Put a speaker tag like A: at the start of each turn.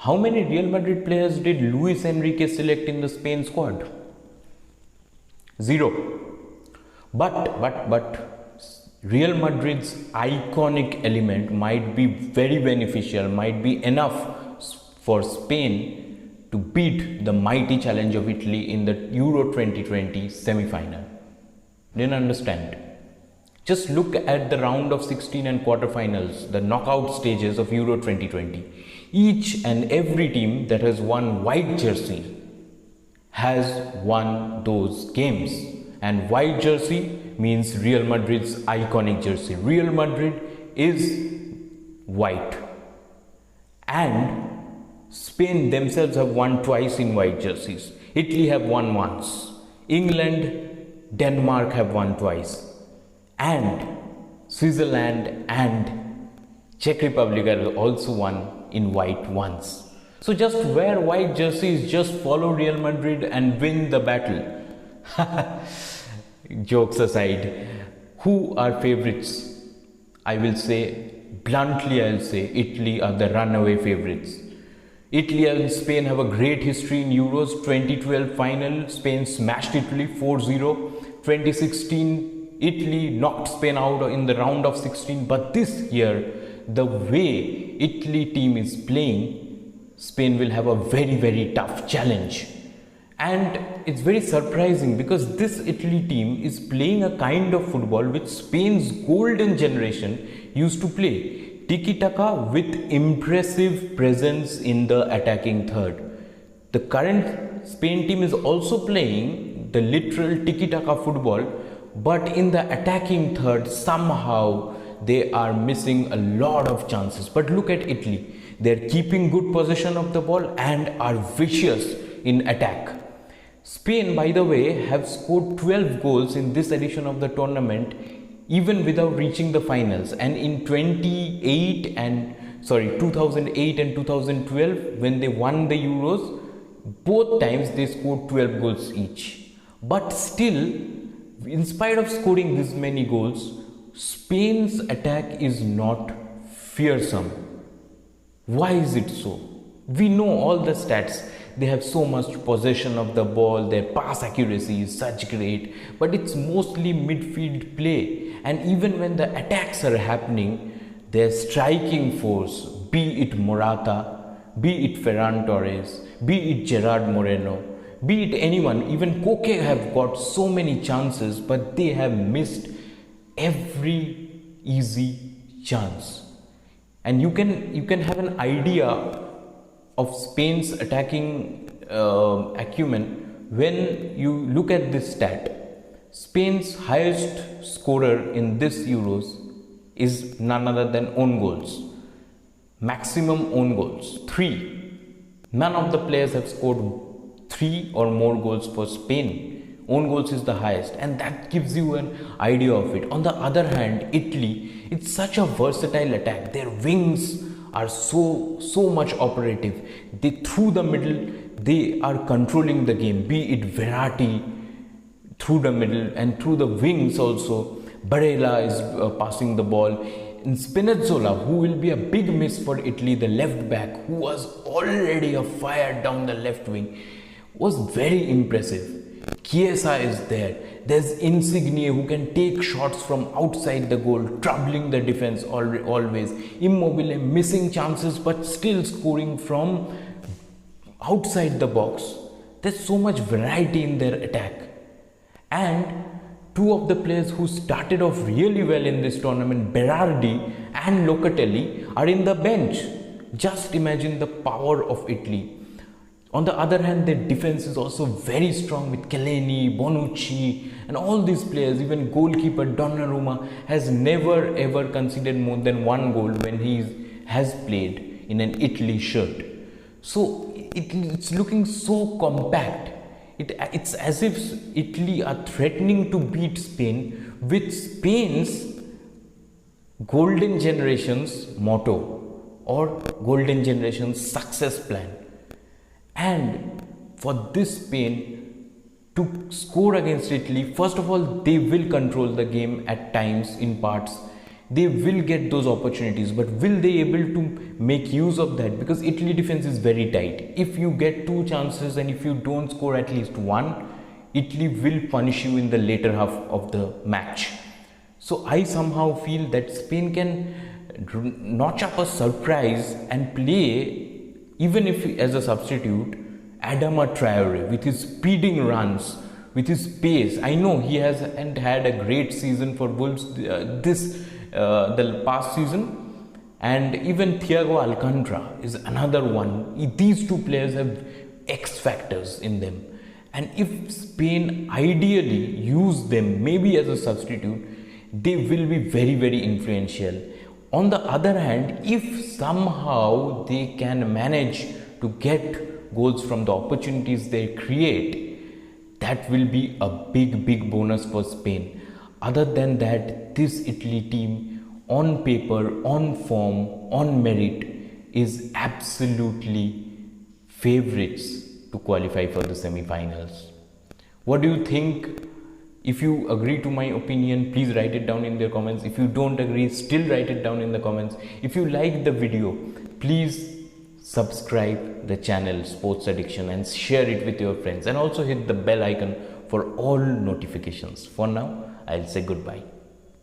A: How many Real Madrid players did Luis Enrique select in the Spain squad? Zero. But Real Madrid's iconic element might be very beneficial, might be enough for Spain to beat the mighty challenge of Italy in the Euro 2020 semi-final. Didn't understand. Just look at the round of 16 and quarterfinals, the knockout stages of Euro 2020. Each and every team that has won white jersey has won those games. And white jersey means Real Madrid's iconic jersey. Real Madrid is white. And Spain themselves have won twice in white jerseys. Italy have won once. England, Denmark have won twice. And Switzerland and Czech Republic have also won in white once. So just wear white jerseys, just follow Real Madrid and win the battle. Jokes aside, who are favorites? I will say, bluntly I'll say, Italy are the runaway favorites. Italy and Spain have a great history in Euros. 2012 final, Spain smashed Italy 4-0. 2016, Italy knocked Spain out in the round of 16. But this year, the way Italy team is playing, Spain will have a very, very tough challenge. And it's very surprising because this Italy team is playing a kind of football which Spain's golden generation used to play. Tiki-taka with impressive presence in the attacking third. The current Spain team is also playing the literal tiki-taka football, but in the attacking third somehow they are missing a lot of chances. But look at Italy. They're keeping good possession of the ball and are vicious in attack. Spain, by the way, have scored 12 goals in this edition of the tournament even without reaching the finals. And in 2008 and 2012, when they won the Euros, both times they scored 12 goals each. But still, in spite of scoring this many goals, Spain's attack is not fearsome. Why is it so? We know all the stats. They have so much possession of the ball, their pass accuracy is such great, but it's mostly midfield play. And even when the attacks are happening, their striking force, be it Morata, be it Ferran Torres, be it Gerard Moreno, be it anyone, even Koke have got so many chances, but they have missed every easy chance. And you can have an idea of Spain's attacking acumen when you look at this stat. Spain's highest scorer in this Euros is none other than own goals. Maximum own goals, 3. None of the players have scored 3 or more goals for Spain. Own goals is the highest, and that gives you an idea of it. On the other hand, Italy, it's such a versatile attack. Their wings are so much operative. They through the middle, they are controlling the game, be it Verratti through the middle and through the wings also. Barella is passing the ball. And Spinazzola, who will be a big miss for Italy, the left back, who was already a fire down the left wing, was very impressive. Chiesa is there. There's Insigne, who can take shots from outside the goal, troubling the defense always. Immobile missing chances but still scoring from outside the box. There's so much variety in their attack. And two of the players who started off really well in this tournament, Berardi and Locatelli, are in the bench. Just imagine the power of Italy. On the other hand, their defense is also very strong with Chiellini, Bonucci and all these players. Even goalkeeper Donnarumma has never ever conceded more than 1 goal when he has played in an Italy shirt. So it's looking so compact. It's as if Italy are threatening to beat Spain with Spain's golden generation's motto or golden generation's success plan. And for this Spain to score against Italy, first of all, they will control the game at times in parts. they will get those opportunities, but will they able to make use of that? Because Italy defense is very tight. If you get two chances and if you don't score at least one, Italy will punish you in the later half of the match. So I somehow feel that Spain can notch up a surprise and play, even if as a substitute, Adama Traore with his speeding runs, with his pace. I know he hasn't had a great season for Wolves the past season, and even Thiago Alcantara is another one. These two players have X factors in them, and if Spain ideally use them maybe as a substitute, they will be very, very influential. On the other hand, if somehow they can manage to get goals from the opportunities they create, that will be a big, big bonus for Spain. Other than that, this Italy team on paper, on form, on merit is absolutely favorites to qualify for the semi-finals. What do you think? If you agree to my opinion, please write it down in the comments. If you don't agree, still write it down in the comments. If you like the video, please subscribe the channel Sports Addiction and share it with your friends, and also hit the bell icon for all notifications. For now, I'll say goodbye.